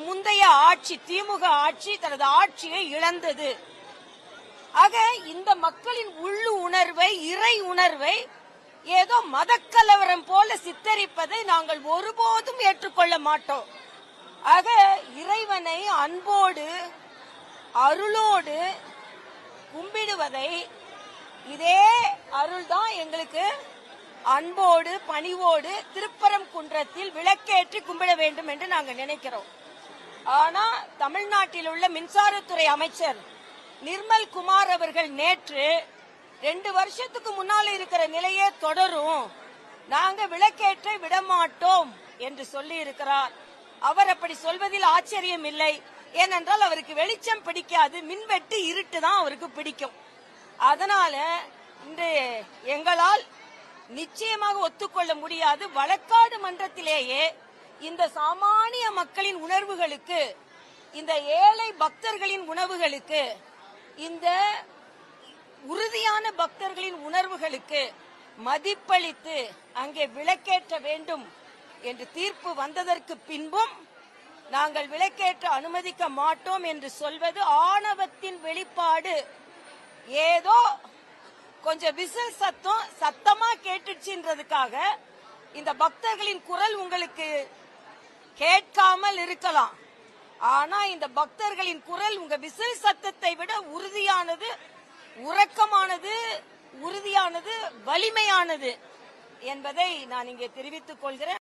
முந்தைய ஆட்சி திமுக ஆட்சி தனது ஆட்சியை இழந்தது. ஆக இந்த மக்களின் உள்ளு உணர்வை, இறை உணர்வை ஏதோ மதக்கலவரம் போல சித்தரிப்பதை நாங்கள் ஒருபோதும் ஏற்றுக்கொள்ள மாட்டோம். ஆக இறைவனை அன்போடு அருளோடு கும்பிடுவதை, இதே அருள்தான் எங்களுக்கு அன்போடு பணிவோடு திருப்பரங்குன்றத்தில் விளக்கேற்றி கும்பிட வேண்டும் என்று நாங்கள் நினைக்கிறோம். ஆனா தமிழ்நாட்டில் உள்ள மின்சாரத்துறை அமைச்சர் நிர்மல் குமார் அவர்கள் நேற்று 2 வருஷத்துக்கு முன்னால இருக்கிற நிலையே தொடரும், நாங்க விளக்கேற்ற விடமாட்டோம் என்று சொல்லி இருக்கிறார். அவர் அப்படி சொல்வதில் ஆச்சரியம் இல்லை. ஏனென்றால் அவருக்கு வெளிச்சம் பிடிக்காது, மின்வெட்டு இருட்டு தான் அவருக்கு பிடிக்கும். அதனால இன்று எங்களால் நிச்சயமாக ஒத்துக்கொள்ள முடியாது. வழக்காடு மன்றத்திலேயே இந்த சாமானிய மக்களின் உணர்வுகளுக்கு, இந்த ஏழை பக்தர்களின் உணர்வுகளுக்கு, இந்த உறுதியான பக்தர்களின் உணர்வுகளுக்கு மதிப்பளித்து அங்கே விளக்கேற்ற வேண்டும் என்று தீர்ப்பு வந்ததற்கு பின்பும் நாங்கள் விளக்கேற்ற அனுமதிக்க மாட்டோம் என்று சொல்வது ஆணவத்தின் வெளிப்பாடு. ஏதோ கொஞ்சம் விசில் சத்தம் சத்தமா கேட்டுச்சுன்றதுக்காக இந்த பக்தர்களின் குரல் உங்களுக்கு கேட்காமல் இருக்கலாம். ஆனா இந்த பக்தர்களின் குரல் உங்க விசில் சத்தத்தை விட உறுதியானது, உறக்கமானது, உறுதியானது, வலிமையானது என்பதை நான் இங்கே தெரிவித்துக் கொள்கிறேன்.